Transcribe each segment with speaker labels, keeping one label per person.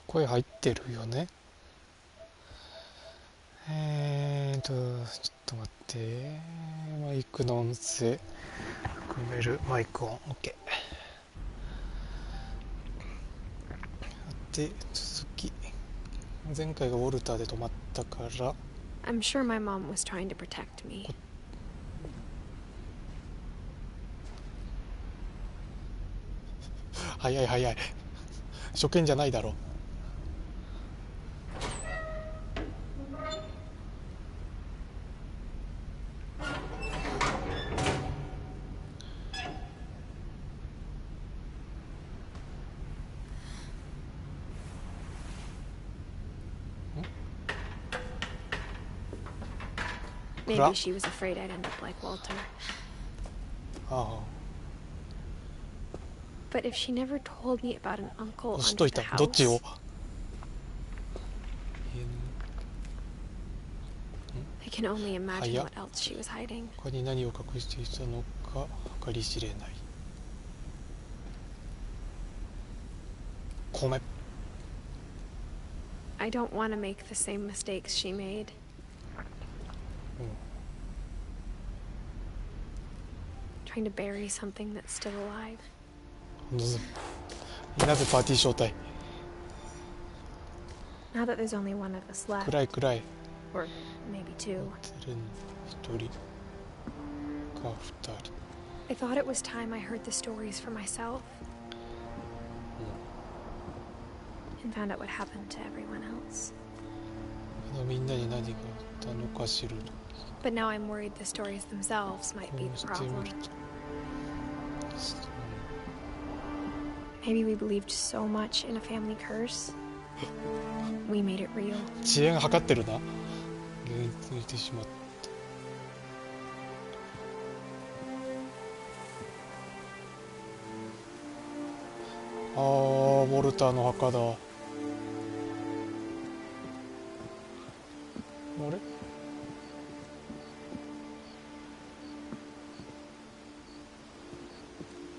Speaker 1: 声入ってるよね。ちょっと待って。マイクの音声含める。マイクオン OK。 で、続き。前回がウォルターで止まったから。
Speaker 2: I'm sure my mom was trying to protect me.
Speaker 1: 早い早い。初見じゃないだろ。
Speaker 2: Maybe she was afraid I'd end up like Walter. But if she never told me about an uncle under the house,
Speaker 1: どっちを
Speaker 2: I can only imagine what else she was hiding.
Speaker 1: 他に何を隠していたのか計り知れない。米。
Speaker 2: I don't want to make the same mistakes she made. Trying to bury something that's still alive.
Speaker 1: なぜパーティー招待。
Speaker 2: Now that there's only one of us left.
Speaker 1: 暗い暗い。
Speaker 2: Or maybe two.
Speaker 1: 一人か二人。
Speaker 2: I thought it was time I heard the stories for myself. And found out what happened to everyone else.
Speaker 1: みんなに何があったのか知る。
Speaker 2: But now I'm worried the stories themselves might be the problem. Maybe we believed so much in a family curse. We made it real.
Speaker 1: 遅延測ってるな。抜いてしまった。ウォルターの墓だ。あれ？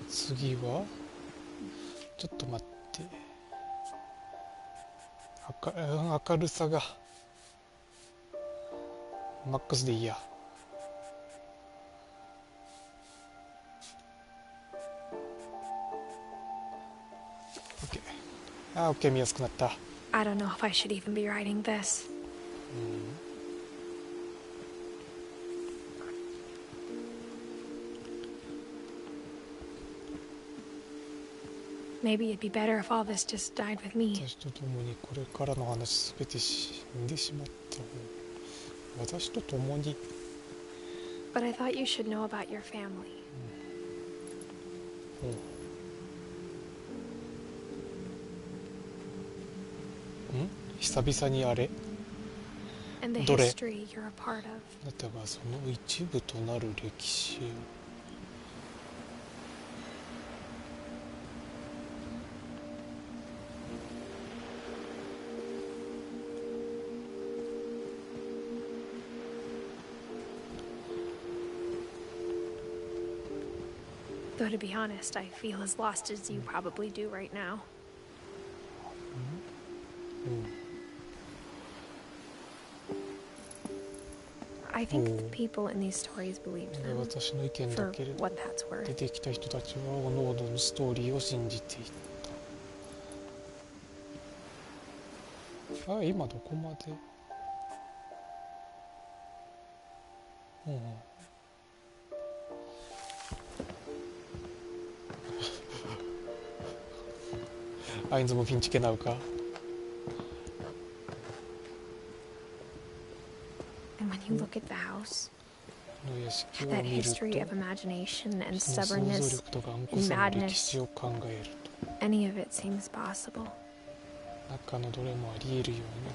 Speaker 1: 次はちょっと待って。明るさがマックスでいいや。OK、見やすくなった。
Speaker 2: I don't know if I should even be writing this. Maybe it'd be better if all this just died with me.
Speaker 1: 私と共にこれからの話すべて死んでしまった方。私と共に。
Speaker 2: But I thought you should know about your family. 久々にあれ。 And the
Speaker 1: どれ？
Speaker 2: history you're a part of.
Speaker 1: あなたがその一部となる歴史を。
Speaker 2: Though to be honest, I feel as lost as you probably do right now. I think the people in these stories believed them,
Speaker 1: 私の意見だ
Speaker 2: for
Speaker 1: けれど
Speaker 2: what that's worth.
Speaker 1: 出てきた人たちは各々のストーリーを信じていた。今どこまで？アインズもピンチケなうか。
Speaker 2: And when you look at the house,
Speaker 1: の屋敷を
Speaker 2: that
Speaker 1: 見ると
Speaker 2: history of imagination and
Speaker 1: その想像
Speaker 2: stubbornness,
Speaker 1: 力と頑固さの歴史を考えると
Speaker 2: any of it seems possible.
Speaker 1: 中のどれもあり得るような。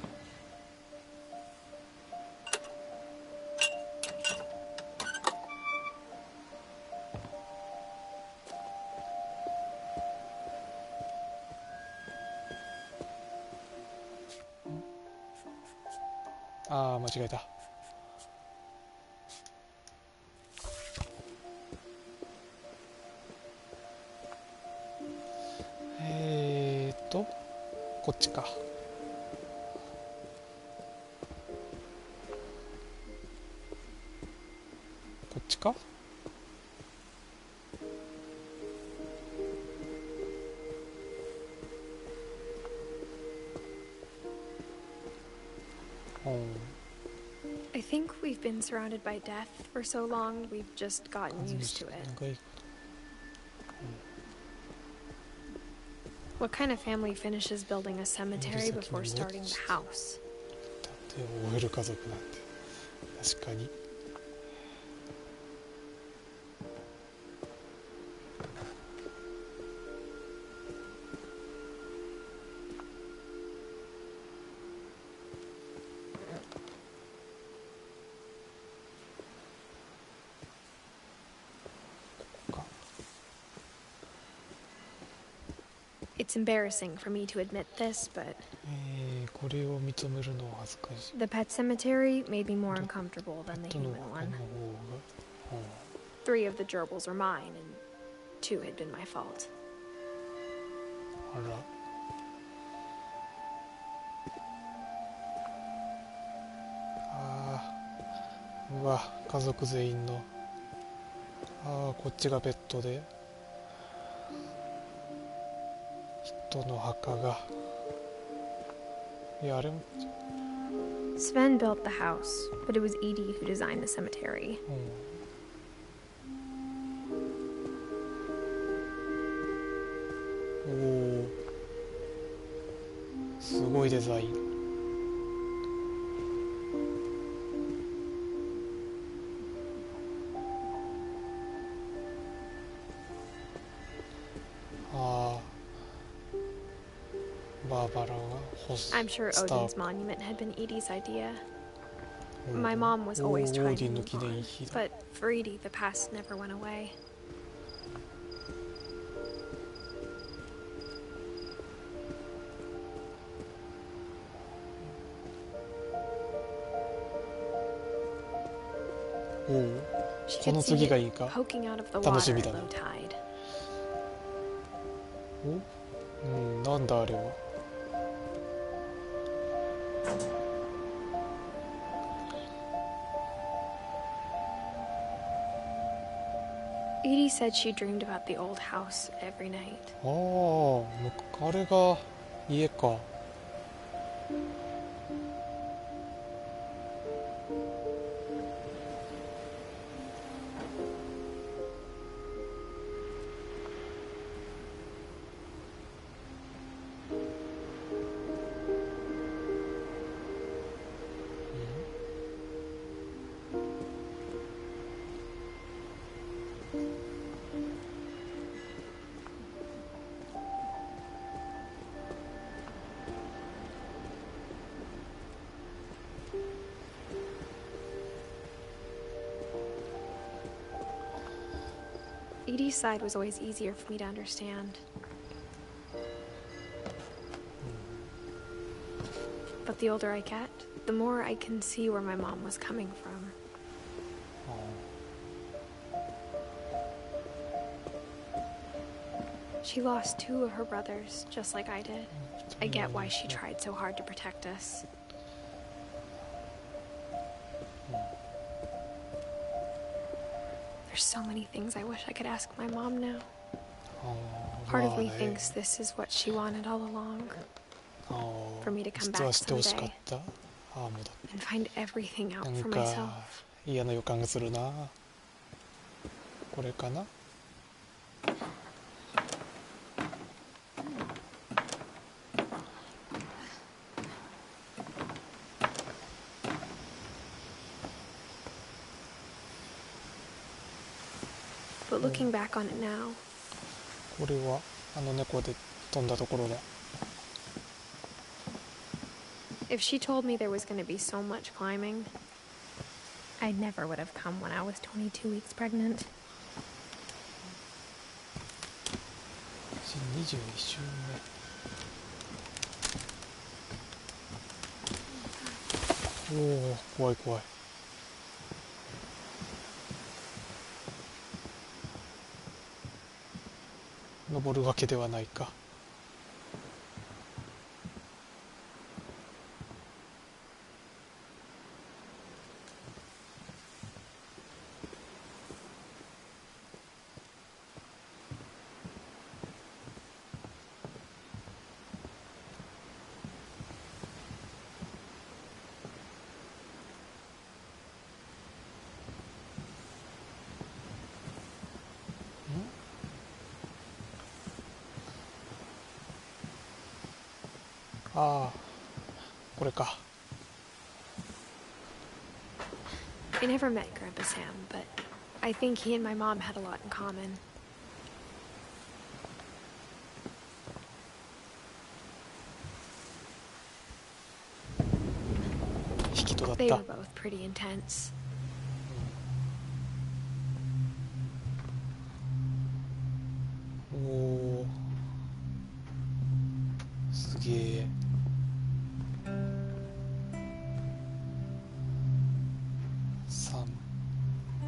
Speaker 1: 間違えた。こっちか。こっちか。
Speaker 2: I think we've been surrounded by death for so long, we've just gotten used to it. What kind of family finishes building a cemetery before starting the house?
Speaker 1: だって終える家族なんて確かに。
Speaker 2: It's embarrassing for me to admit this, but
Speaker 1: これを認めるのは恥ずかしい。
Speaker 2: the pet cemetery made me more uncomfortable
Speaker 1: ペ
Speaker 2: than
Speaker 1: ッ
Speaker 2: the
Speaker 1: トの
Speaker 2: human
Speaker 1: 墓の
Speaker 2: one.
Speaker 1: 方が、
Speaker 2: 3 of the gerbils were mine, and 2 had been my fault.
Speaker 1: あら。うわ、家族全員の。こっちがベッドで人の墓が。いや、あれも、
Speaker 2: Sven built the house, but it was Edie who designed the cemetery.
Speaker 1: おお、すごいデザイン。バーバラが干す
Speaker 2: I'm sure
Speaker 1: スター
Speaker 2: Odin's monument had been Edie's idea. My mom was
Speaker 1: オ
Speaker 2: always
Speaker 1: ー
Speaker 2: trying
Speaker 1: ディ
Speaker 2: to
Speaker 1: ンの
Speaker 2: move
Speaker 1: 記念
Speaker 2: on,
Speaker 1: 碑だ。
Speaker 2: but for Edie, the past never went away. She
Speaker 1: こ
Speaker 2: could
Speaker 1: の
Speaker 2: see
Speaker 1: 次がいい
Speaker 2: it
Speaker 1: か。
Speaker 2: poking out of the
Speaker 1: 楽
Speaker 2: water
Speaker 1: しみ
Speaker 2: at
Speaker 1: だな。
Speaker 2: low tide.
Speaker 1: なんだあれは。
Speaker 2: Edie said she dreamed about the old house every night.
Speaker 1: あれが家か。
Speaker 2: Edie's side was always easier for me to understand. But the older I get, the more I can see where my mom was coming from. She lost 2 of her brothers, just like I did. I get why she tried so hard to protect us. There's so many things I wish I could ask my mom now. Part of me thinks this is what she wanted all along. For me to come
Speaker 1: 実は
Speaker 2: back
Speaker 1: してほしかっ
Speaker 2: someday
Speaker 1: た。もうだ
Speaker 2: and find everything out
Speaker 1: なん
Speaker 2: for
Speaker 1: か
Speaker 2: myself.
Speaker 1: 嫌な予感がするな。これかな。
Speaker 2: But looking back on it now,
Speaker 1: これはあの猫で飛んだところだ。
Speaker 2: if she told me there was going to be so much climbing, I never would have come when I was 22 weeks pregnant.
Speaker 1: 21週目。おお、怖い怖い。登るわけではないか。ああ、これか。
Speaker 2: I never met Grandpa Sam, but I think he and my mom had a lot in common.
Speaker 1: 引き戸だっ
Speaker 2: They
Speaker 1: た。
Speaker 2: were both pretty intense.
Speaker 1: おお、すげえ。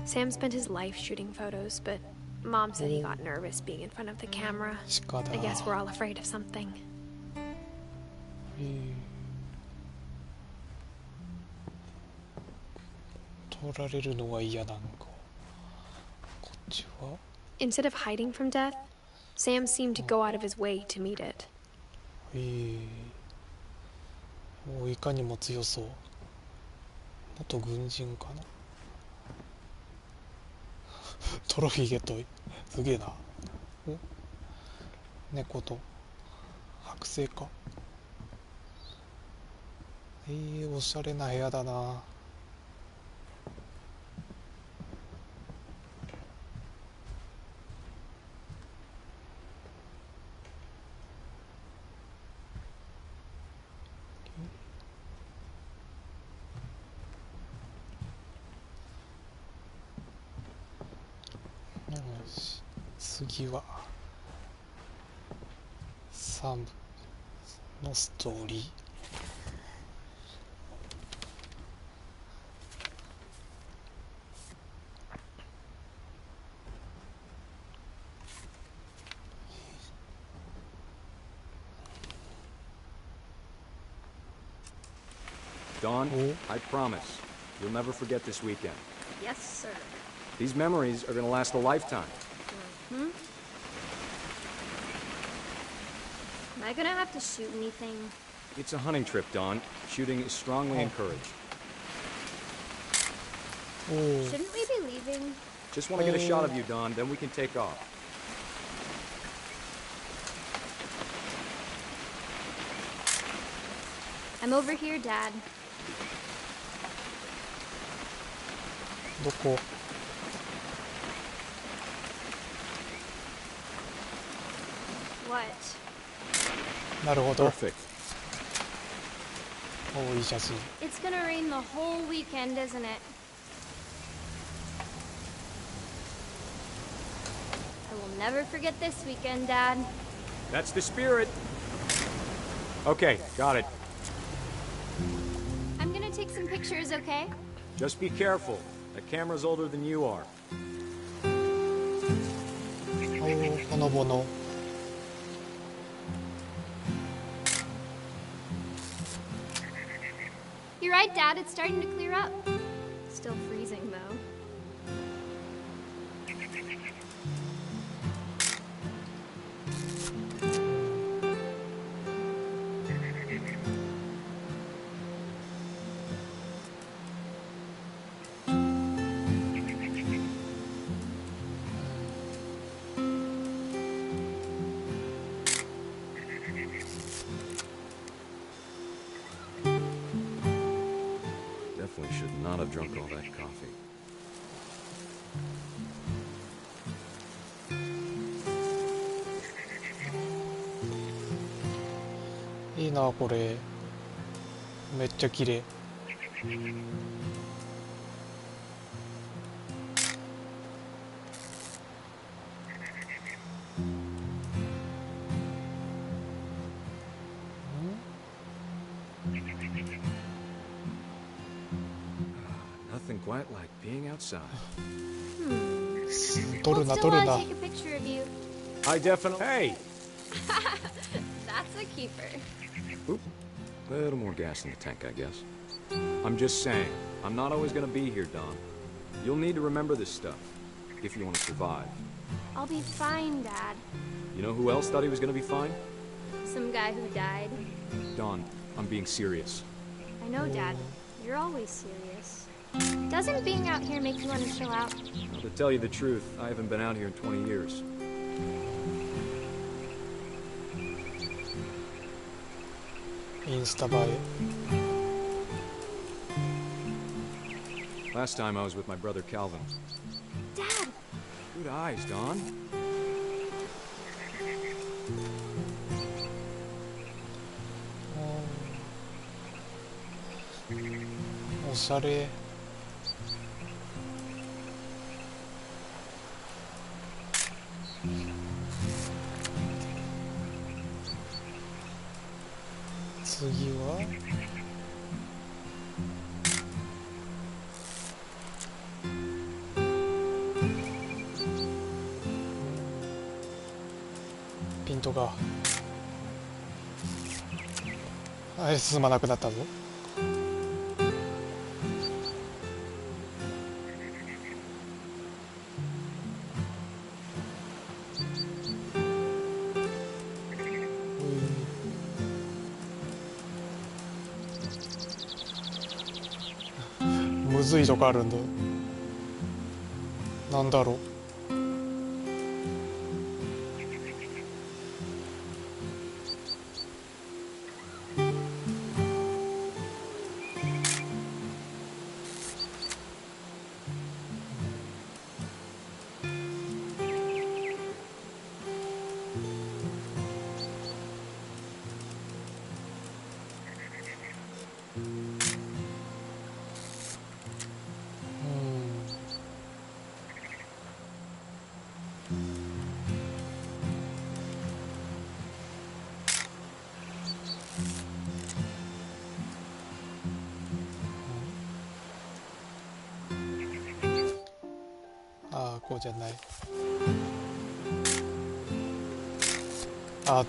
Speaker 2: Sam spent his life shooting photos, but Mom said he got nervous being in front of the camera.
Speaker 1: 鹿だ。
Speaker 2: I guess we're all afraid of something.
Speaker 1: 取られるのは嫌なんか。こっちは
Speaker 2: Instead of hiding from death, Sam seemed to go out of his way to meet it.
Speaker 1: もういかにも強そう。元軍人かな。トロフィーゲット、すげえな。お、猫と剥製か。おしゃれな部屋だな。よし、次は3部のストーリー。
Speaker 3: Dawn, I promise, you'll never forget this weekend.
Speaker 4: Yes, sir.
Speaker 3: These memories are going to last a lifetime.
Speaker 4: Am I gonna have to shoot anything?
Speaker 3: It's a hunting trip, Dawn. Shooting is strongly encouraged.
Speaker 4: Shouldn't we be leaving?
Speaker 3: Just want to get a shot of you, Dawn, then we can take off.
Speaker 4: I'm over here, Dad.
Speaker 1: どこ？
Speaker 4: What?
Speaker 1: なるほど。
Speaker 3: Perfect.
Speaker 1: おお、いい写真。
Speaker 4: It's gonna rain the whole weekend, isn't it? I will never forget this weekend, Dad.
Speaker 3: That's the spirit. Okay, got it.
Speaker 4: I'm gonna take some pictures, okay?
Speaker 3: Just be careful. That camera's older than you are.
Speaker 1: おお、ほのぼの。
Speaker 4: You're right, Dad. It's starting to clear up. Still freezing, though.
Speaker 3: Definitely should not have drunk all that coffee.
Speaker 1: いいなこれ。めっちゃ綺麗。
Speaker 3: Nothing quite like being outside.
Speaker 1: 撮る
Speaker 4: We'll
Speaker 1: な
Speaker 4: still
Speaker 1: 撮る
Speaker 4: wanna
Speaker 1: な。
Speaker 4: take a picture of you.
Speaker 3: I definitely... Hey!
Speaker 4: That's a keeper.
Speaker 3: Oop. A little more gas in the tank, I guess. I'm just saying, I'm not always gonna be here, Don. You'll need to remember this stuff, if you want to survive.
Speaker 4: I'll be fine, Dad.
Speaker 3: You know who else thought he was gonna be fine?
Speaker 4: Some guy who died.
Speaker 3: Don, I'm being serious.
Speaker 4: I know, Dad. You're always serious. Doesn't being out here make you want to chill out?
Speaker 3: Well, to tell you the truth, I haven't been out here in 20 years.
Speaker 1: いインスタ映え。
Speaker 3: Last time I was with my brother Calvin.
Speaker 4: Dad!
Speaker 3: Good eyes, Don.
Speaker 1: おしゃれ。次はピントが進まなくなったぞ。むずいとこあるんだ。なんだろう。ああ、こうじゃない。ああ、はい。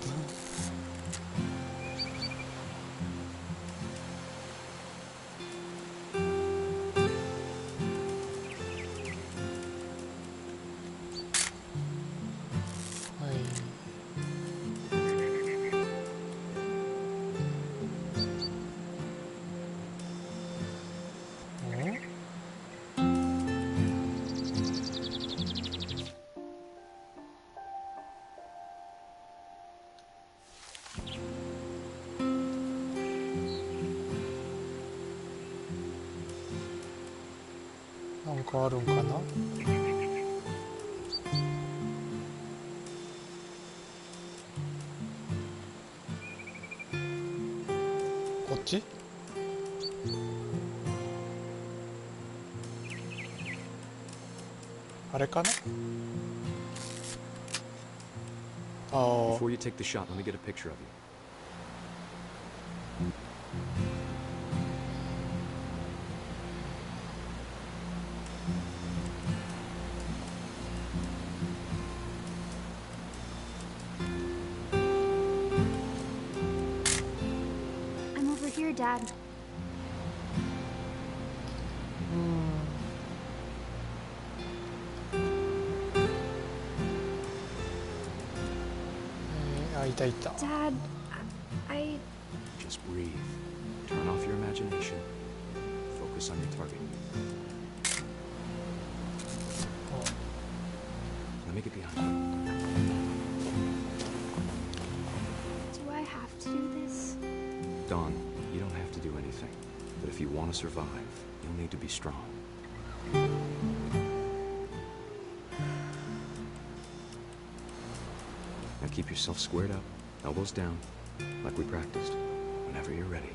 Speaker 1: なんかあるんかな。こっち。あれかな。ああ。
Speaker 3: Before you take the shot, let me get a picture of you.
Speaker 4: I'm over here, Dad.
Speaker 1: あ、いたいた。
Speaker 4: Dad, I...
Speaker 3: Just breathe. Turn off your imagination. Focus on your target. Let me get behind you.
Speaker 4: Do I have to do this?
Speaker 3: Dawn, you don't have to do anything. But if you want to survive, you'll need to be strong. Now keep yourself squared up, elbows down, like we practiced. Whenever you're ready.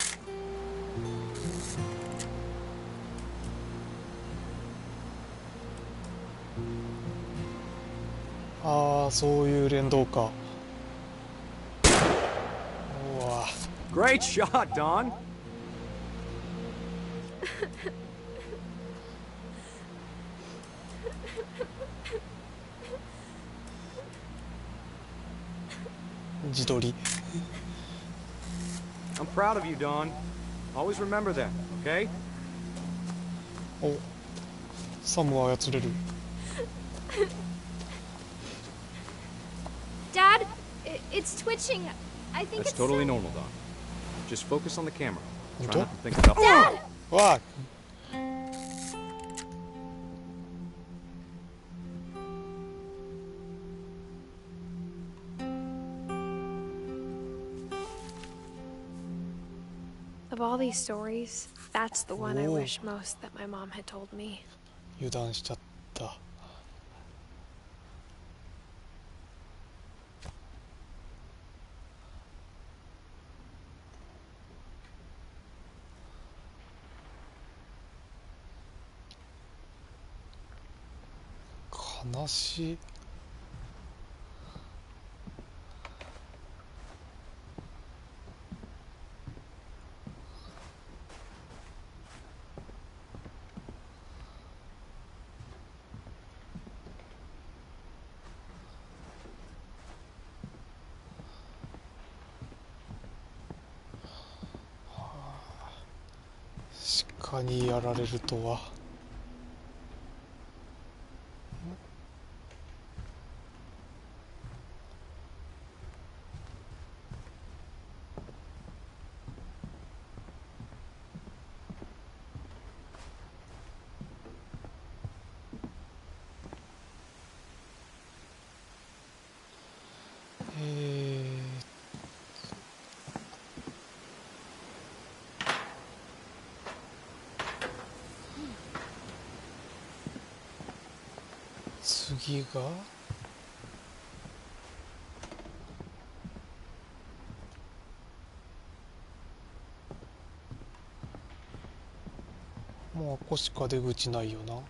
Speaker 1: ああ、そういう連動か。うわ。
Speaker 3: Great shot, Dawn!
Speaker 1: 自撮り。
Speaker 3: I'm proud of you, Dawn. Always remember that, okay?
Speaker 1: お、サムは操れる。
Speaker 4: Dad, it's twitching. I think
Speaker 3: That's
Speaker 4: it's
Speaker 3: totally
Speaker 4: some-
Speaker 3: normal, Dawn. Just focus on the camera. Try
Speaker 1: What?
Speaker 3: not to think about...
Speaker 4: Dad!
Speaker 1: わあ。
Speaker 2: Of all these stories, that's the one I
Speaker 1: Oh.
Speaker 2: wish most that my mom had told me.
Speaker 1: 油断しちゃった。悲しい。鹿にやられるとは。次がもうここしか出口ないよな。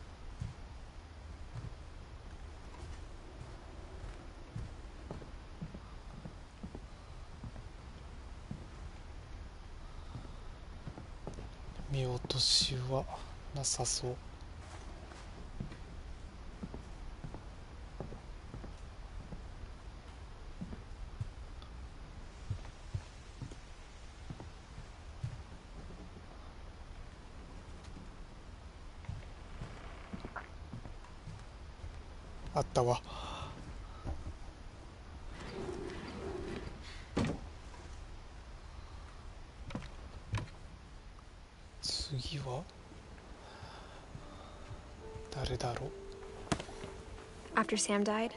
Speaker 1: 見落としはなさそう。あったわ。次は誰だろう。
Speaker 2: After Sam died,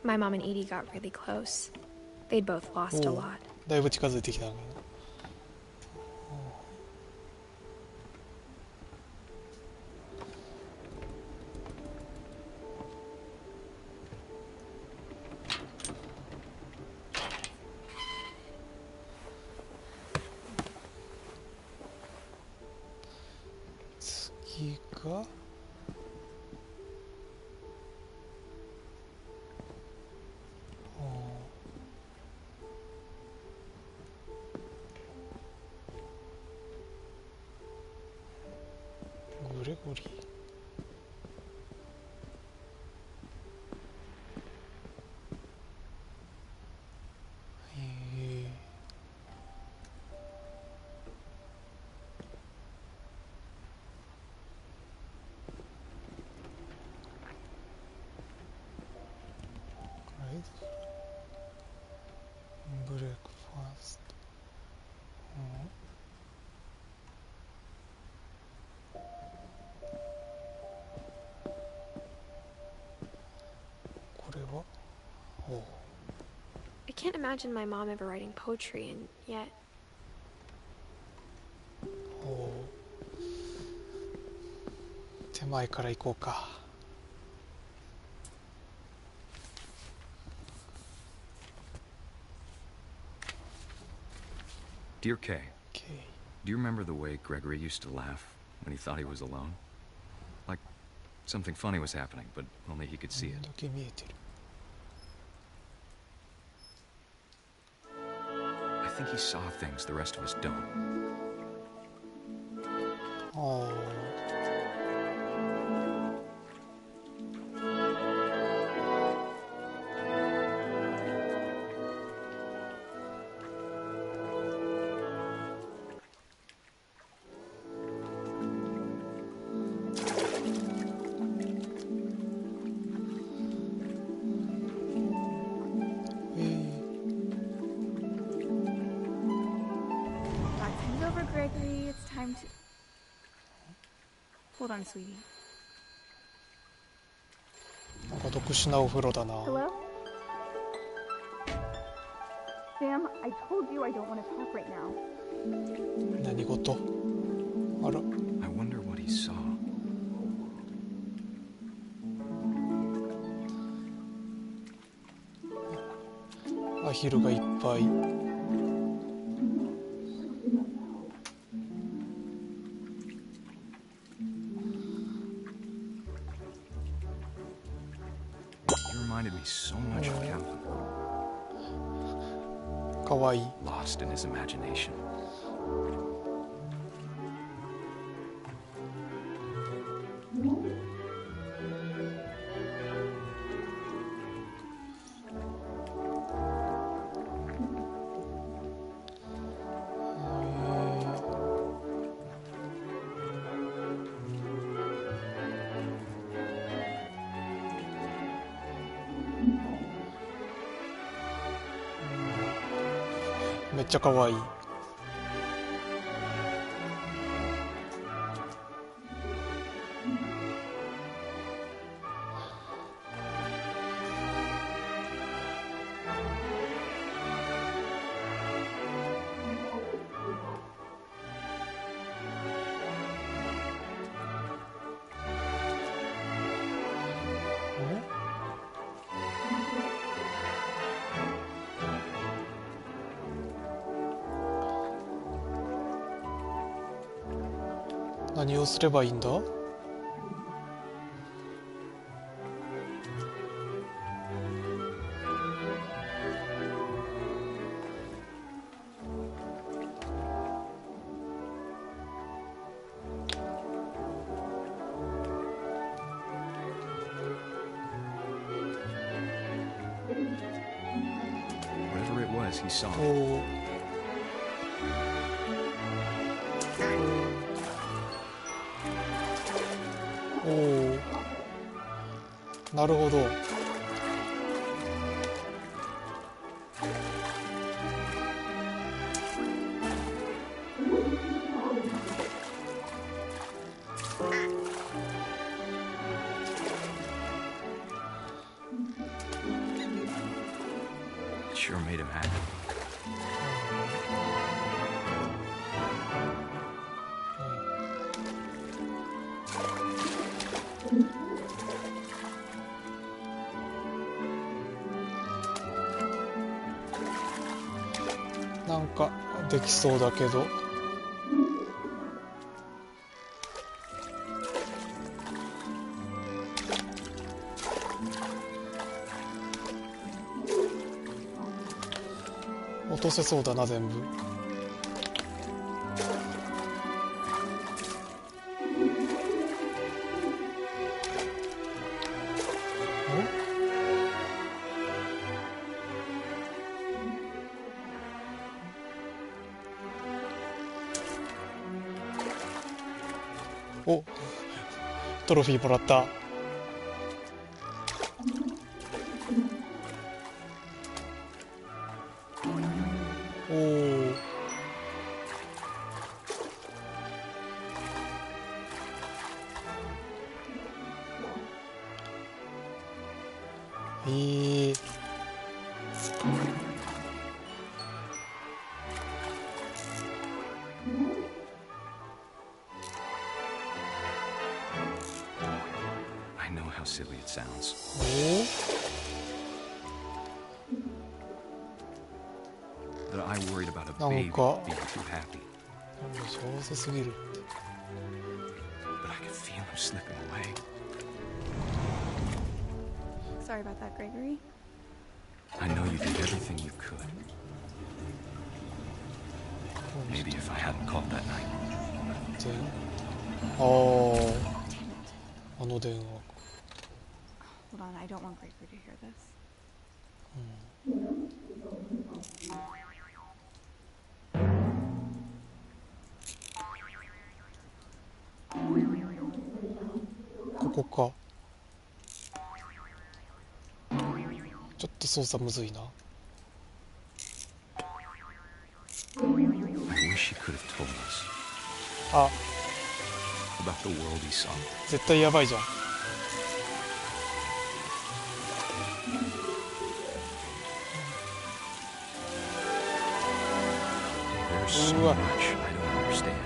Speaker 2: my mom and Edie got really close. They'd both lost a
Speaker 1: おう
Speaker 2: lot.
Speaker 1: だいぶ近づいてきたんだけど。次がグレゴリー。ブレイクファースト。これはおう
Speaker 2: I can't imagine my mom ever writing poetry, and yet
Speaker 1: おう手前から行こうか。
Speaker 3: Dear Kay,
Speaker 1: OK。
Speaker 3: do you remember the way Gregory used to laugh when he thought he was alone? Like something funny was happening, but only he could see
Speaker 1: こ
Speaker 3: it.
Speaker 1: んだけ見えてる。
Speaker 3: I think he saw things the rest of us don't.
Speaker 1: ああ。
Speaker 5: Vacuum's over, Gregory. It's time to... Hold on, sweetie.
Speaker 1: なんか特殊なお風呂だな。
Speaker 5: Hello? Sam, I told you I don't want to talk right now.
Speaker 1: 何事？あら、
Speaker 3: I wonder what he saw.
Speaker 1: アヒルがいっぱい。
Speaker 3: He reminded me so much of Calvin.
Speaker 1: かわいい。
Speaker 3: Lost in his imagination.
Speaker 1: めっちゃかわいい。何をすればいいんだ？Whatever
Speaker 3: it was, he saw
Speaker 1: お
Speaker 3: it.
Speaker 1: お。おお、なるほど。
Speaker 3: It sure made him happy.
Speaker 1: なんかできそうだけど。落とせそうだな全部。お、トロフィーもらった。おお。
Speaker 3: I know how silly it sounds.
Speaker 1: お
Speaker 3: But I worried about a
Speaker 1: なん
Speaker 3: baby
Speaker 1: か
Speaker 3: being too happy.
Speaker 1: 上手すぎる。
Speaker 3: But I could feel him slipping away.
Speaker 5: Sorry about that, Gregory.
Speaker 3: I know you did everything you could. Maybe if I hadn't called that night.
Speaker 1: ああ、あの電話。
Speaker 5: Hold on, I don't want Gregory to hear this. ここか。ちょっと操作むずいな。
Speaker 3: I wish he could have told us
Speaker 1: あ、
Speaker 3: about the world he saw.
Speaker 1: 絶対やばいじゃん。
Speaker 3: There's There's so much I don't understand.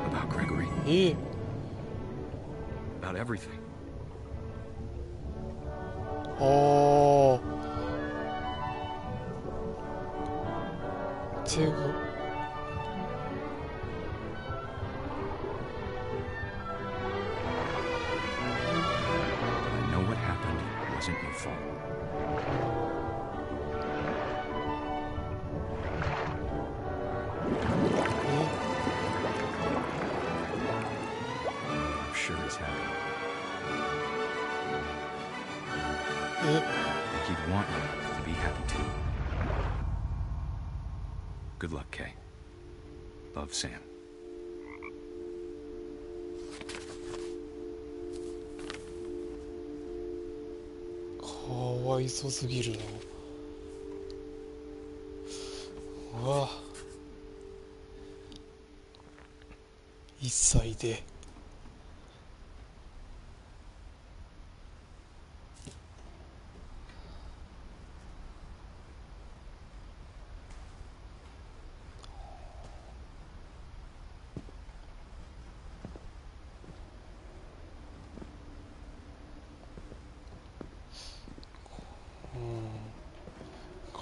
Speaker 3: About Gregory. About everything.
Speaker 1: ああ。手が。
Speaker 3: But I know what happened wasn't your fault. I'm sure he's happy. I think he'd want you to be happy too. Good luck, Kay. Love, Sam.
Speaker 1: かわいそすぎるな。うわ、1歳で。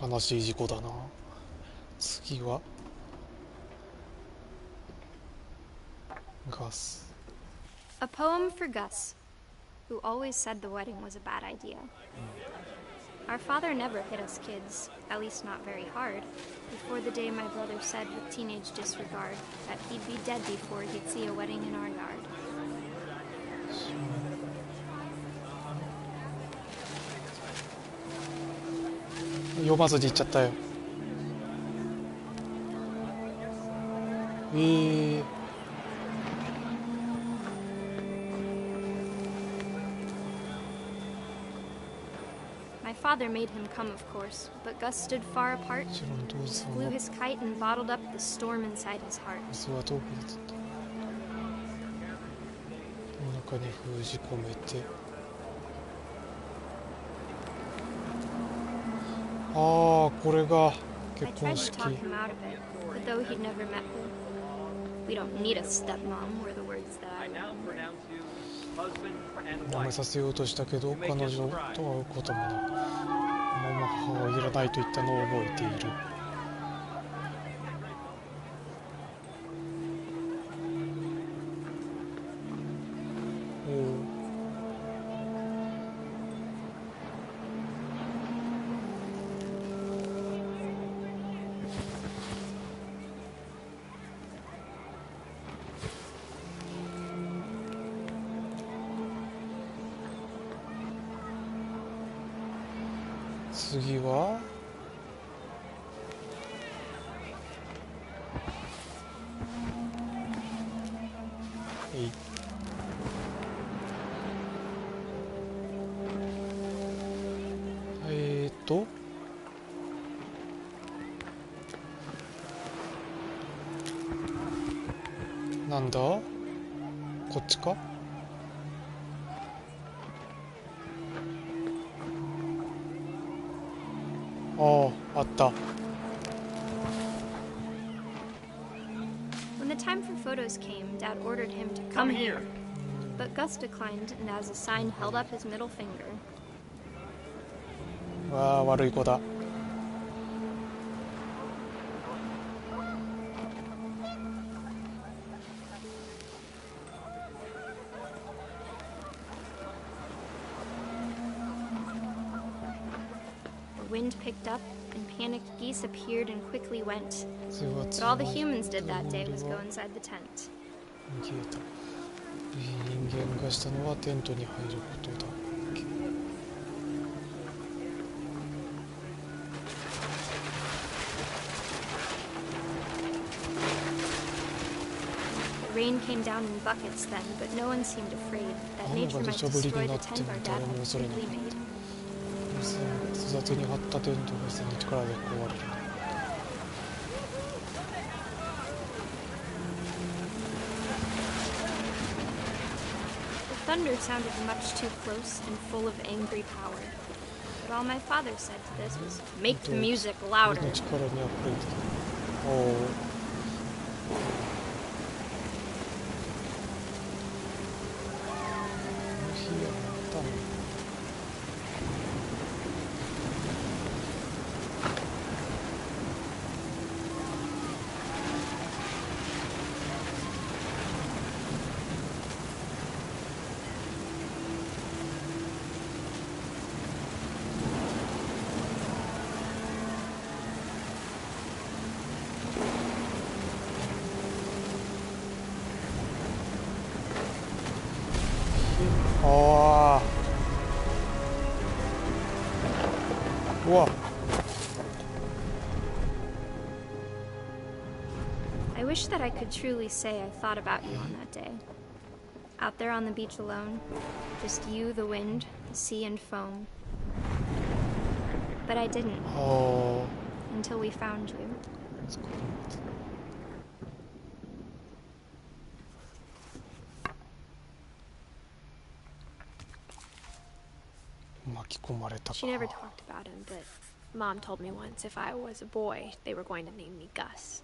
Speaker 1: 悲しい事故だな。次はガス。
Speaker 4: A poem for Gus, who always said the wedding was a bad idea. Our father never hit us kids, at least not very hard, before the day my brother said with teenage disregard that he'd be dead before he'd see a wedding in our yard.
Speaker 1: 読まずに行っちゃったよ。
Speaker 4: My father made him come, of course, but Gus stood far apart,
Speaker 1: もちろん父さん
Speaker 4: flew
Speaker 1: は
Speaker 4: his kite and bottled up the storm inside his heart.
Speaker 1: 水は遠くでずっとお腹に封じ込めて。ああ、これが
Speaker 4: I
Speaker 1: 結
Speaker 4: tried
Speaker 1: 婚
Speaker 4: to
Speaker 1: 式。
Speaker 4: talk him out of it, but though he'd never met me, we don't need a stepmom were the words that I
Speaker 6: now
Speaker 4: remember.
Speaker 6: pronounce you husband and
Speaker 1: 舐め
Speaker 6: wife.
Speaker 1: させようとしたけど彼女と会うこともなく、ママ母はいらないと言ったのを覚えている。おお。次はなんだこっちか。ああ、あった。
Speaker 4: When the time for photos came, Dad ordered him to come here. But Gus declined and as a sign held up his middle finger.
Speaker 1: わあ、悪い子だ。
Speaker 4: The wind picked up and panicked geese appeared and quickly went.
Speaker 1: それは
Speaker 4: But all the humans did that day was go inside the tent.
Speaker 1: 消えた。人間がしたのはテントに入ることだ。
Speaker 4: Rain came down in buckets then, but no one seemed afraid that nature might destroy the tent our dad had quickly made.
Speaker 1: 複雑に張ったテントがその力で壊れる。
Speaker 4: The thunder sounded much too close and full of angry power. Well, my father said to this was make the music
Speaker 1: 俺
Speaker 4: louder.
Speaker 1: の力にあふれておお。火が鳴ったの。ああ。うわ。
Speaker 4: I wish that I could truly say I thought about you on that day. Out there on the beach alone, just you, the wind, the sea, and foam. But I didn't
Speaker 1: あ
Speaker 4: until we found you.
Speaker 1: あ。巻き込まれたか。
Speaker 2: She never talked about him, but Mom told me once if I was a boy, they were going to name me Gus.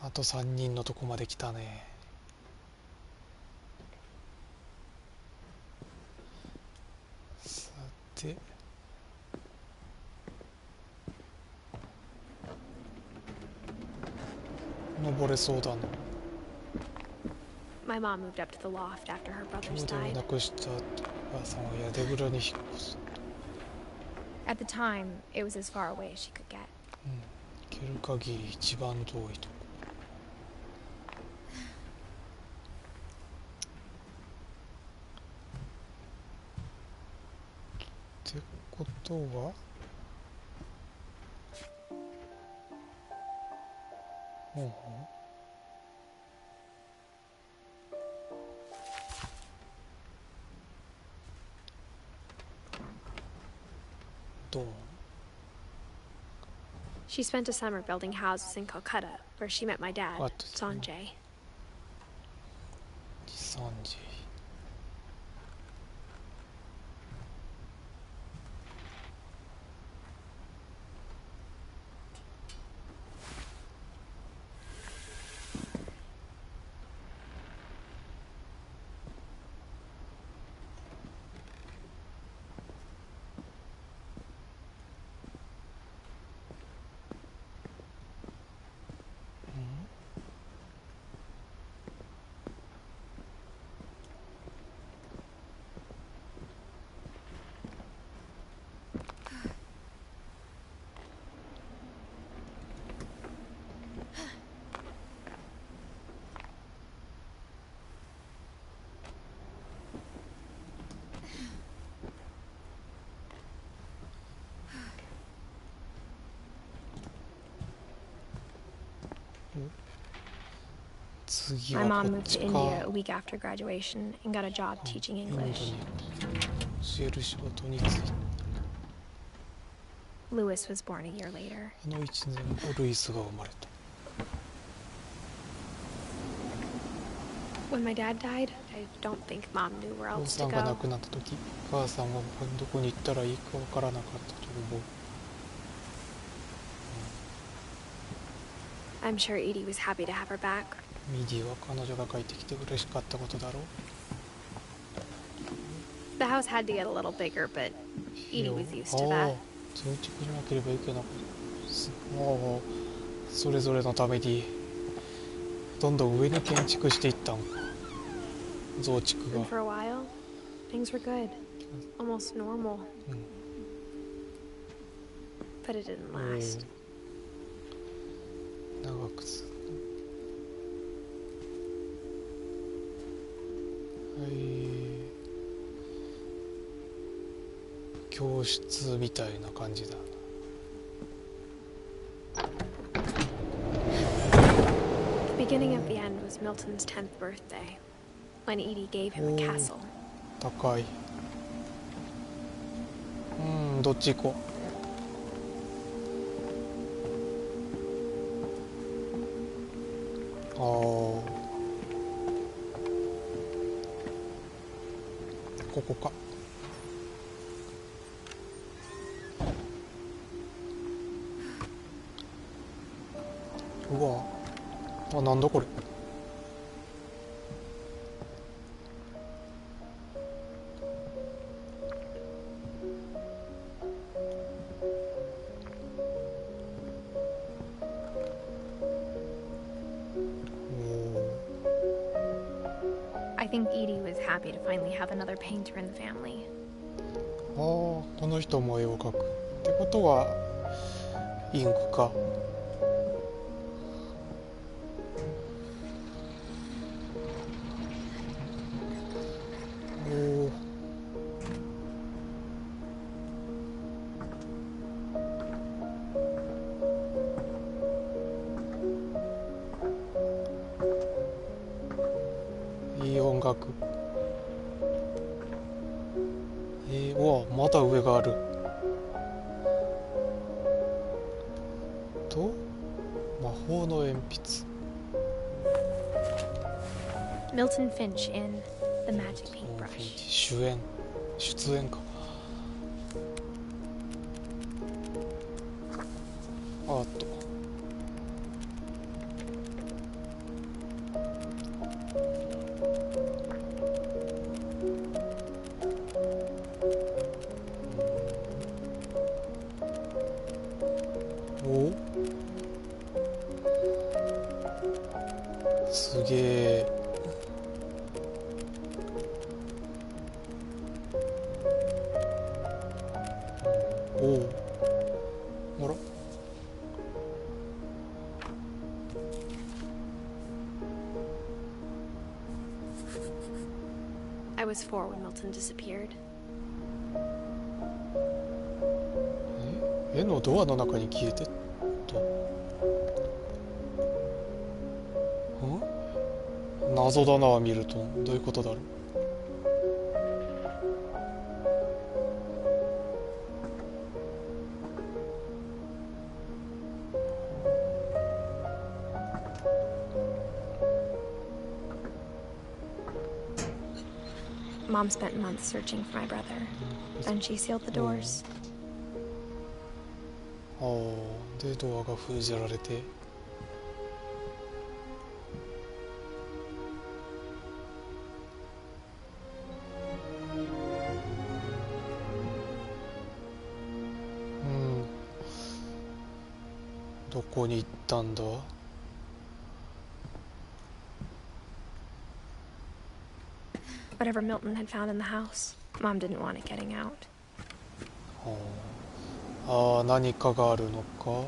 Speaker 1: あと3人のとこまで来たね。さて。登れそうだな。
Speaker 2: My mom moved up to the loft after her
Speaker 1: 兄
Speaker 2: brothers
Speaker 1: 弟を
Speaker 2: died.
Speaker 1: 亡くしたお母さんは屋根裏に引っ越す。
Speaker 2: At the time, it was as far away as she could get.
Speaker 1: 行ける限り一番遠いとこ。ってことはほうほう。どう
Speaker 2: She spent a summer building houses in Calcutta, where she met my dad,
Speaker 1: What?
Speaker 2: Sanjay.
Speaker 1: 3時。次
Speaker 2: My
Speaker 1: はこ
Speaker 2: mom
Speaker 1: っ
Speaker 2: moved
Speaker 1: ち
Speaker 2: to
Speaker 1: か。
Speaker 2: India a week after graduation and got a job teaching
Speaker 1: インドに
Speaker 2: English.
Speaker 1: 教える仕事に就いた。
Speaker 2: Lewis was born a year later.
Speaker 1: あの1年後ルイスが生まれた。
Speaker 2: When my dad died, I don't think Mom knew where
Speaker 1: お父
Speaker 2: else
Speaker 1: さ
Speaker 2: to
Speaker 1: んが亡
Speaker 2: go.
Speaker 1: くなった時、お母さんはどこに行ったらいいかわからなかったと思う。
Speaker 2: I'm sure Edie was happy to have her back.
Speaker 1: ミディは彼女が帰ってきて嬉しかったことだろう。
Speaker 2: The house had to get a little bigger, but Edie was used to
Speaker 1: ああ
Speaker 2: that.
Speaker 1: 増築じゃなければいけなかった。ああ、それぞれのためにどんどん上に建築していったんか。増築
Speaker 2: And
Speaker 1: が。
Speaker 2: for a while, things were good. Almost normal. But it didn't last.
Speaker 1: 長くす。はい。教室みたいな感じだ。
Speaker 2: The beginning of the end was Milton's 10th birthday, when Edie gave him a castle.
Speaker 1: 高い。どっち行こう。ああ。ここか。うわあ、なんだこれ。
Speaker 2: I think Edie was happy to finally have another painter in the family.
Speaker 1: ああ、この人も絵を描くってことはインクか。おお、いい音楽。うわ、まだ上がある。と魔法の鉛筆。
Speaker 2: Milton Finch in The Magic Paintbrush.
Speaker 1: 出演か。アート。お、すげえ。おお、あら。
Speaker 2: I was 4 when Milton disappeared.
Speaker 1: 絵のドアの中に消えてった。謎だな、見ると。どういうことだろう。
Speaker 2: Mom spent months searching for my brother. Then she sealed the doors.
Speaker 1: ああ、でドアが封じられて。どこに行ったんだ。
Speaker 2: Whatever Milton had found in the house, Mom didn't want it getting out.
Speaker 1: ああ、何かがあるのか。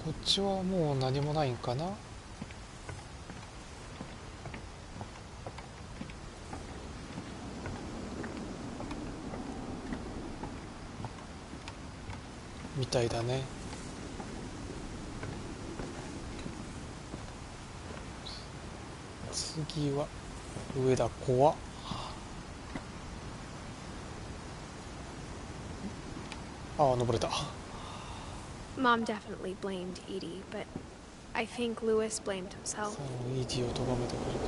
Speaker 1: こっちはもう何もないんかな。みたいだね。次は上だ。怖っ。ああ、登れた。
Speaker 2: Mom definitely blamed Edie, but I think Lewis blamed
Speaker 1: さ
Speaker 2: himself.
Speaker 1: あ、イディを咎めてくれた。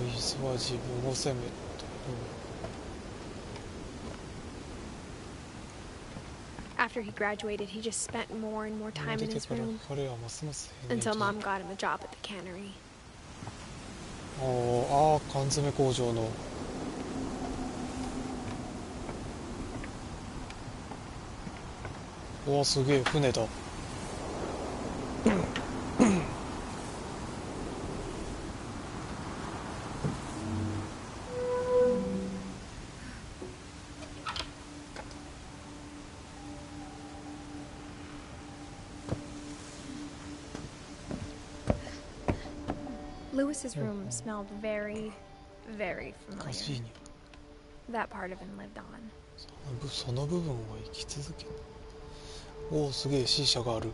Speaker 1: ルイスは自分を責めた。
Speaker 2: After he graduated, he just spent more and more time in
Speaker 1: 出て
Speaker 2: his
Speaker 1: から
Speaker 2: room
Speaker 1: 彼はますます変
Speaker 2: until Mom got him a job at the cannery.
Speaker 1: ああ、缶詰工場の。おお、すげえ船だ。
Speaker 2: Lewis's room smelled very, very
Speaker 1: おかしい
Speaker 2: familiar.
Speaker 1: に。
Speaker 2: That part of him lived on.
Speaker 1: その部分は生き続ける。おお、すげえ C 社がある。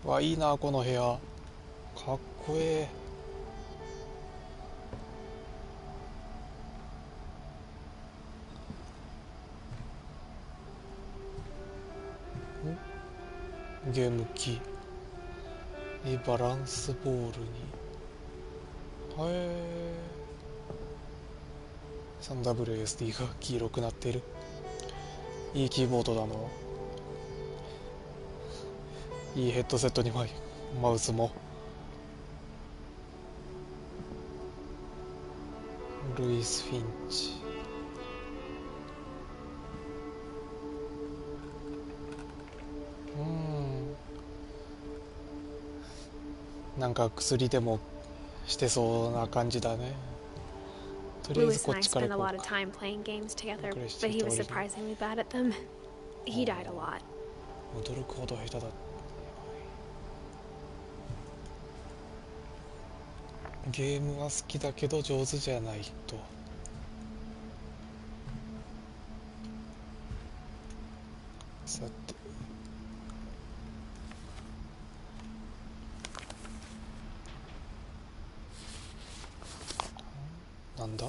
Speaker 1: わ、いいなこの部屋。かっこええ。ゲーム機、バランスボールに、3WSD が黄色くなってる。いいキーボードだな。いいヘッドセットにマウスも。ルイス・フィンチ。なんか薬でもしてそうな感じだね。とりあえずこっちから行こうか。
Speaker 2: Louis and I spent a lot of time playing games together, but he was surprisingly bad at them. He died a lot.
Speaker 1: 驚くほど下手だ。ゲームは好きだけど上手じゃないと。さて。なんだ？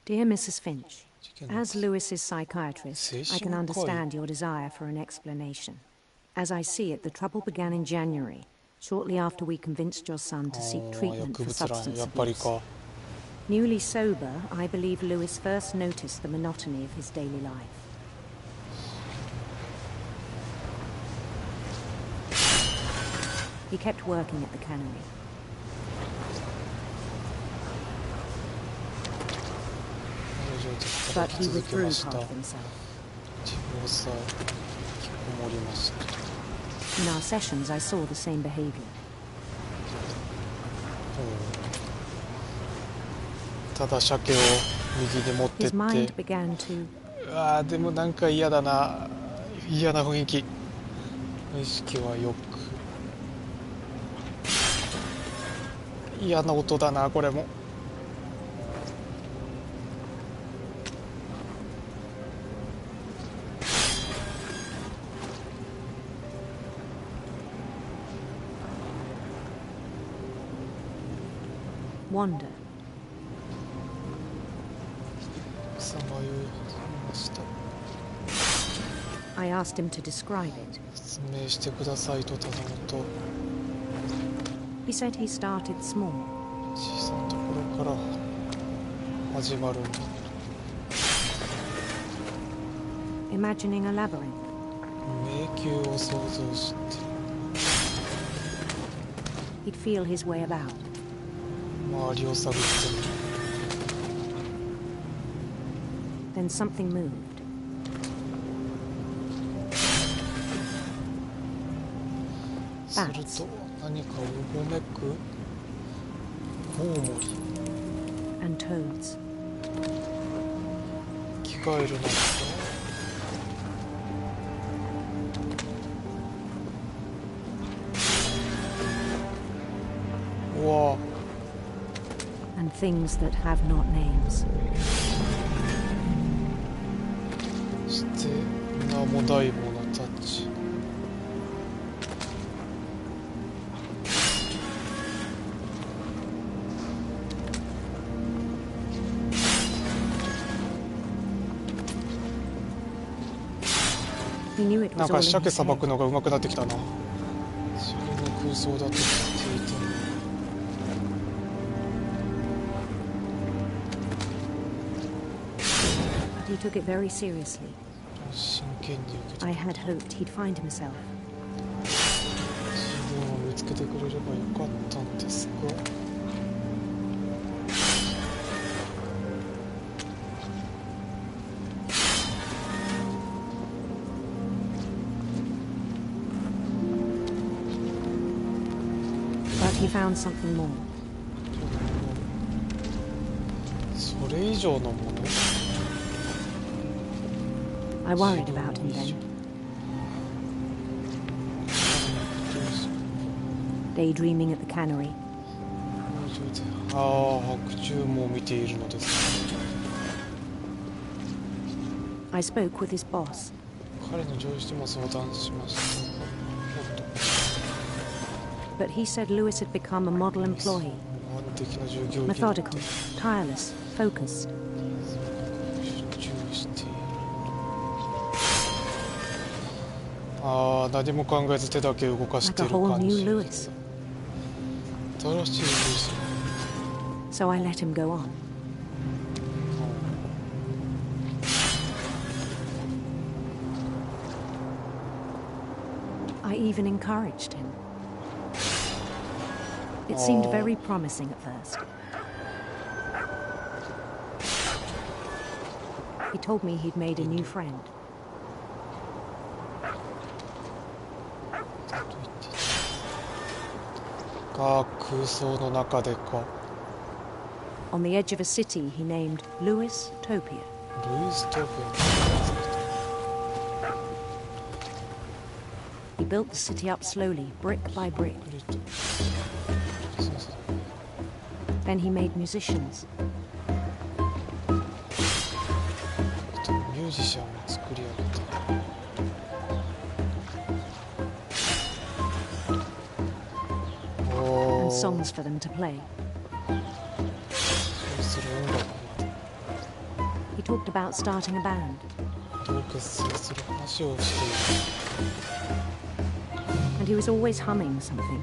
Speaker 7: Dear Mrs. Finch, as Lewis's psychiatrist, I can understand your desire for an explanation. As I see it, the trouble began in January, shortly after we convinced your son to seek treatment for substance abuse. Newly sober, I believe Lewis first noticed the monotony of his daily life. He kept working at the cannery. But he withdrew part of himself. In our sessions, I saw the same behavior.
Speaker 1: ただ鮭を右に持ってって。
Speaker 7: His mind began to...
Speaker 1: でもなんか嫌だな。嫌な雰囲気。意識はよく。嫌な音だな、これも。
Speaker 7: Wander.
Speaker 1: さまよいました。
Speaker 7: I asked him to describe it.
Speaker 1: 説明してくださいと頼むと。
Speaker 7: He said he started small.
Speaker 1: 小さなところから始まるんだ。
Speaker 7: Imagining a labyrinth.
Speaker 1: 迷宮を想像して。
Speaker 7: He'd feel his way about.
Speaker 1: 周りを探ってみる。
Speaker 7: Then something moved.
Speaker 1: すると何かうごめくコウモリ
Speaker 7: And toads.
Speaker 1: 生き返るなんかうわ
Speaker 7: And things that have not names.
Speaker 1: して名もないものたち。
Speaker 7: He knew it
Speaker 1: なん
Speaker 7: was all
Speaker 1: か
Speaker 7: in
Speaker 1: 鮭
Speaker 7: his
Speaker 1: さば
Speaker 7: head.
Speaker 1: くのが上手くなってきたな。自分の空想だと言っていても
Speaker 7: But he took it very seriously.
Speaker 1: 真剣に受けて
Speaker 7: I had hoped he'd find himself.
Speaker 1: 自分を見つけてくれればよかったんですが。
Speaker 7: But he found something more.
Speaker 1: それ以上のもの
Speaker 7: I worried about him then. Daydreaming at the cannery.
Speaker 1: ああ、白昼も見ているのです。
Speaker 7: I spoke with his boss.
Speaker 1: 彼の上司とも相談しました。
Speaker 7: But he said Lewis had become a model employee. Methodical, tireless, focused.
Speaker 1: ああ、何も考えず手だけ動かして
Speaker 7: Like a
Speaker 1: る
Speaker 7: whole
Speaker 1: 感
Speaker 7: new
Speaker 1: じ。
Speaker 7: Lewis.
Speaker 1: 新しいルイス。
Speaker 7: So I let him go on. I even encouraged him. It seemed very promising at first. He told me he'd made a new friend.
Speaker 1: が空想の中でか。
Speaker 7: On the edge of a city he named Lewis Topia.
Speaker 1: ルイストープ
Speaker 7: He built the city up slowly, brick by brick. Then he made musicians.
Speaker 1: ミュージシャンを作り上げた。お
Speaker 7: And
Speaker 1: お。
Speaker 7: songs for them to play.
Speaker 1: そうする音楽まで。
Speaker 7: He talked about starting a band.
Speaker 1: どう結成する話をしている。
Speaker 7: And he was always humming something.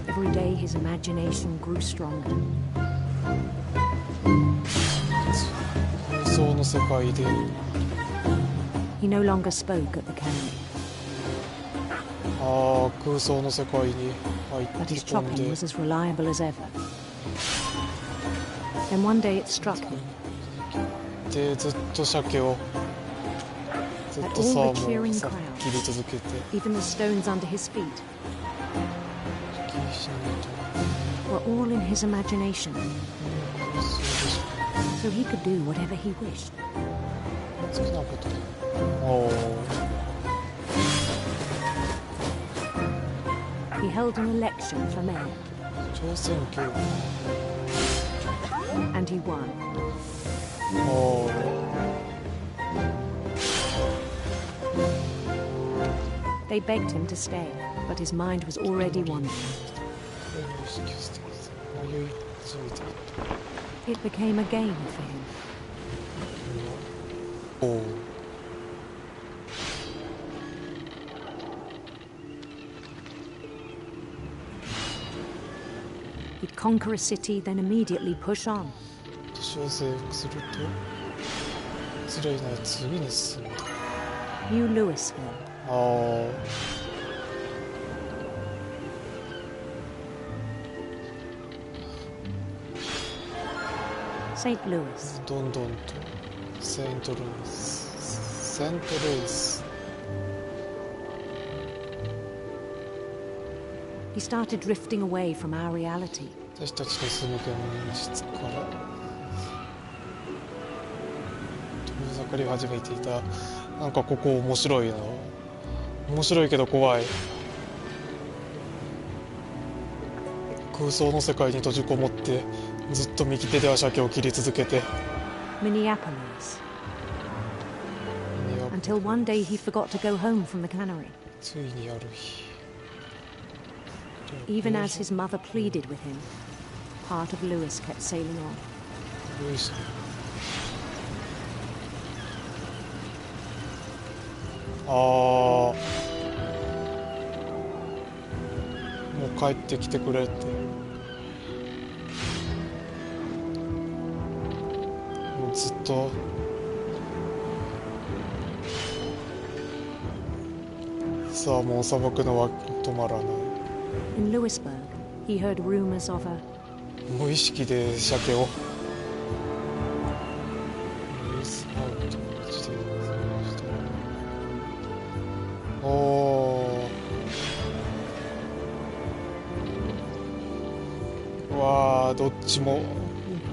Speaker 7: Every day his imagination grew stronger.
Speaker 1: 空想の世界で。
Speaker 7: He no longer spoke at the cannery,
Speaker 1: ああ、空想の世界に入っ
Speaker 7: but
Speaker 1: て
Speaker 7: his
Speaker 1: 込ん
Speaker 7: chopping
Speaker 1: で。
Speaker 7: was as reliable as ever. Then one day it struck him
Speaker 1: で、ずっと鮭を。ずっ
Speaker 7: that
Speaker 1: とサ
Speaker 7: all
Speaker 1: ー
Speaker 7: the
Speaker 1: モンを
Speaker 7: cheering
Speaker 1: さ
Speaker 7: crowd,
Speaker 1: 切り続けて。
Speaker 7: even the stones under his feet,
Speaker 1: 禁止の
Speaker 7: were all in his imagination,
Speaker 1: そうでしょ。
Speaker 7: so he could do whatever he wished.
Speaker 1: 好きなこと。おお。
Speaker 7: He held an election for mayor,
Speaker 1: 挑戦挙。
Speaker 7: and he won.
Speaker 1: おお。
Speaker 7: They begged him to stay, but his mind was already wandering.
Speaker 1: 迷いついてい
Speaker 7: It became a game for him.
Speaker 1: た。おお。
Speaker 7: He'd conquer a city, then immediately push on.
Speaker 1: 都市を征服すると辛いなら次に進む。
Speaker 7: New Louisville.
Speaker 1: ああ。
Speaker 7: St. Louis.
Speaker 1: どんどんとセントルイス。セントルイス。
Speaker 7: He started drifting away from our reality.
Speaker 1: 私たちの住む現実から遠ざかり始めていた。なんかここ面白いな。面白いけど怖い。空想の世界に閉じこもってずっと右手では鮭を切り続けて。
Speaker 7: Minneapolis. Until one day he forgot to go home from the cannery.
Speaker 1: ついにある日。
Speaker 7: Even as his mother pleaded with him, part of Lewis kept sailing on.
Speaker 1: ルイス。ああ。もう帰ってきてくれって。もうずっと。さあもう砂漠のは止まらない。
Speaker 7: In Louisburg, he heard rumors of a
Speaker 1: 無意識で鮭を。ルイスアウトしておお。わあ、どっちも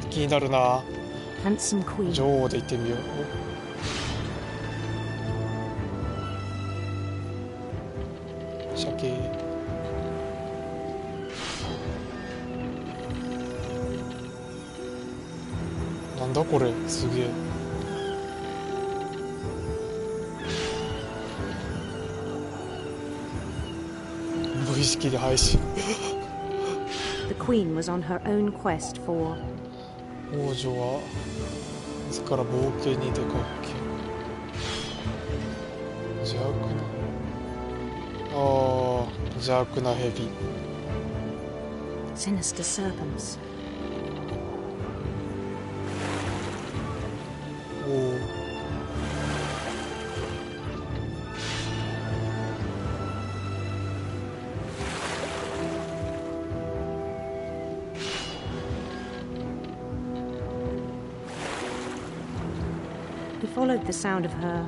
Speaker 1: 気になるな。
Speaker 7: handsome queen.
Speaker 1: 女王で行ってみよう。鮭。なんだこれ、すげえ。無意識で配信。
Speaker 7: The queen was on her own quest for
Speaker 1: 王女は自ら冒険に出かけ。ああ、邪悪な蛇。
Speaker 7: Sinister serpents.
Speaker 1: おお。
Speaker 7: He followed the sound of her.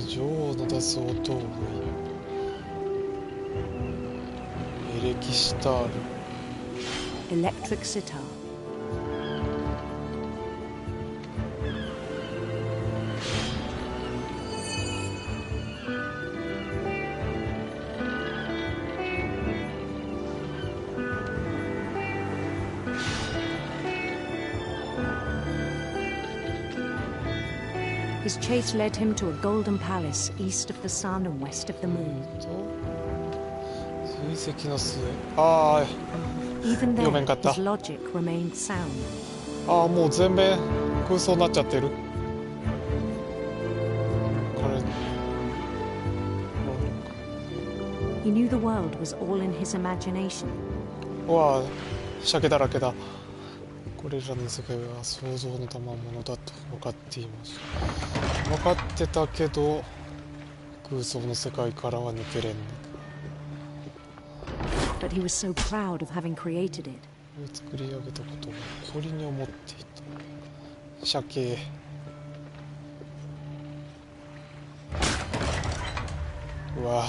Speaker 1: 女王の出す音をエレキシタール
Speaker 7: Electric sitar. His chase led him to a golden palace east of the sun and west of the moon.
Speaker 1: 追跡の末、ああ
Speaker 7: Even there,
Speaker 1: 読めんかった。
Speaker 7: his logic remained sound.
Speaker 1: ああ、もう全面空想になっちゃってる。これ
Speaker 7: He knew the world was all in his imagination.
Speaker 1: わあ、鮭だらけだ。これらの世界は想像の賜物だと分かっていました。分かってたけど空想の世界からは抜けれんね。
Speaker 7: But he was so proud of having created it.
Speaker 1: 作り上げたことを誇りに思っていた。鮭。うわ。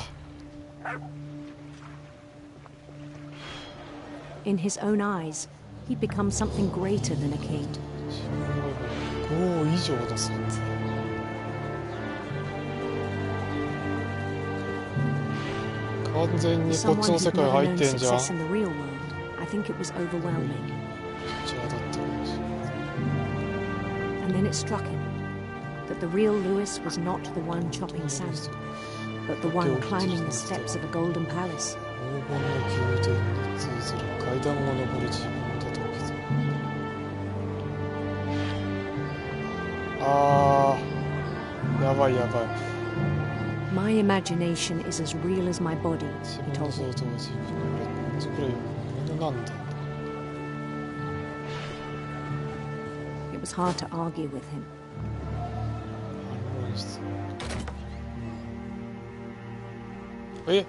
Speaker 7: In his own eyes, he'd become something greater than a king.
Speaker 1: 5以上の存在。完全にこっちの世界入ってんじゃん。
Speaker 7: I think it was overwhelming.
Speaker 1: じゃあだったかもしれない。
Speaker 7: And then it struck him that the real Lewis was not the one chopping sand, but the one climbing the steps of a golden palace.
Speaker 1: 黄金の宮殿に通ずる階段を登る自分だと気づく。ああ、やばいやばい。
Speaker 7: My imagination is as real as my body,
Speaker 1: 自
Speaker 7: he
Speaker 1: 分の
Speaker 7: told
Speaker 1: 想
Speaker 7: me.
Speaker 1: 像は自分の作れるものなんだ。
Speaker 7: It was hard to argue with him.
Speaker 1: え？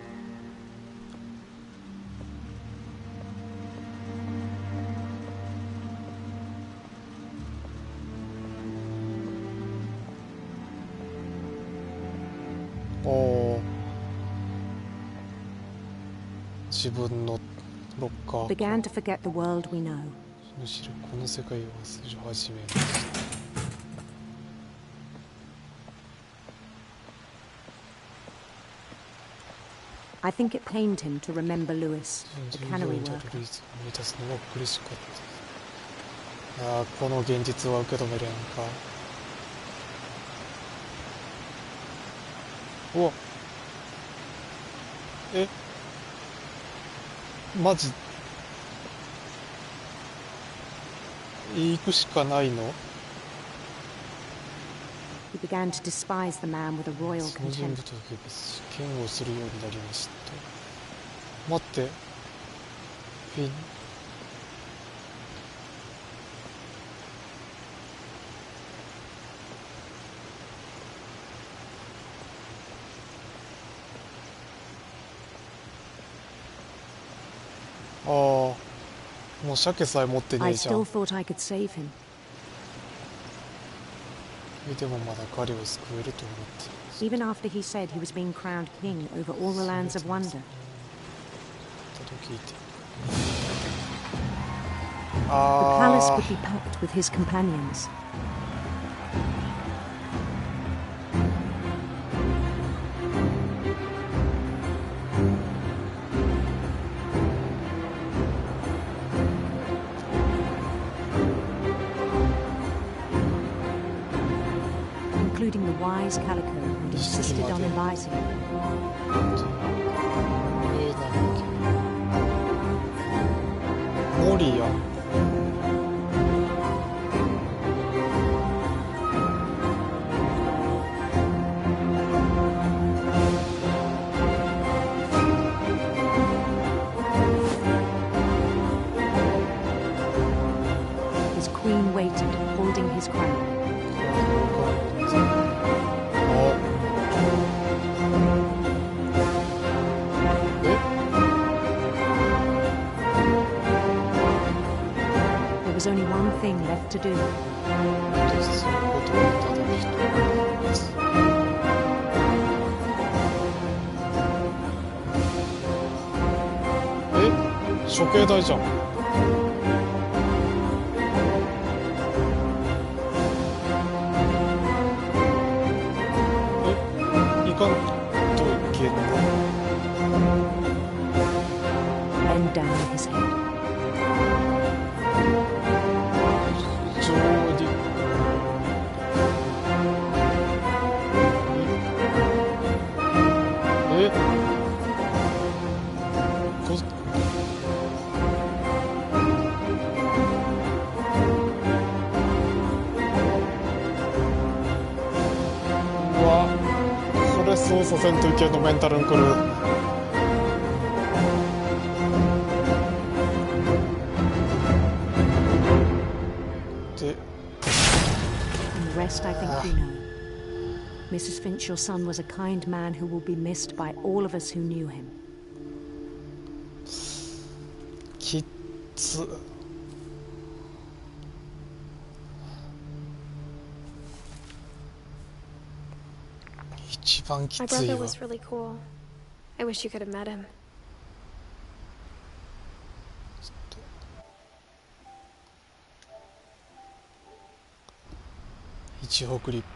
Speaker 1: おお。自分のロッカー。
Speaker 7: Began to forget the world we know.
Speaker 1: むしろこの世界を忘れ始めました。
Speaker 7: I think it pained him to remember Lewis, the cannery worker.
Speaker 1: ああ、この現実は受け止めれんか。お、え、マジ行くしかないの？
Speaker 7: He began to despise the man with a royal
Speaker 1: その人物
Speaker 7: contempt.
Speaker 1: を嫌悪するようになりました。待って、フィン。ああ、もう鮭さえ持ってね
Speaker 7: I
Speaker 1: えじゃん。
Speaker 7: still thought I could save him.
Speaker 1: でもまだ彼を救えると思っています。
Speaker 7: Even after he said he was being crowned king over all the lands of wonder.
Speaker 1: と聞いて。
Speaker 7: The palace
Speaker 1: あ
Speaker 7: would be packed with his companions. Including the wise Calico who insisted on advising him.
Speaker 1: なんだっけ。モリア。
Speaker 7: thing left to do.
Speaker 1: することはただ一つ。処刑台じゃん。行かんといけない。
Speaker 7: Bend down with his head.
Speaker 1: 上陸。そうさせんといけんのメンタルンくる。で
Speaker 7: And the rest I think you know. Mrs. Finch, your son was a kind man who will be missed by all of us who knew him.
Speaker 1: きつ。My
Speaker 2: brother was really cool. I wish you could have met him.
Speaker 1: 一応クリップ。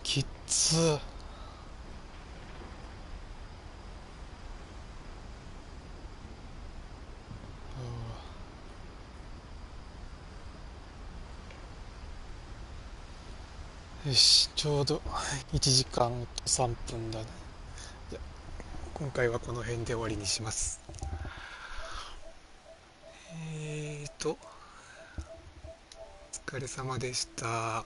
Speaker 1: きっつ。よし、ちょうど1時間と3分だね。じゃ今回はこの辺で終わりにします。お疲れ様でした。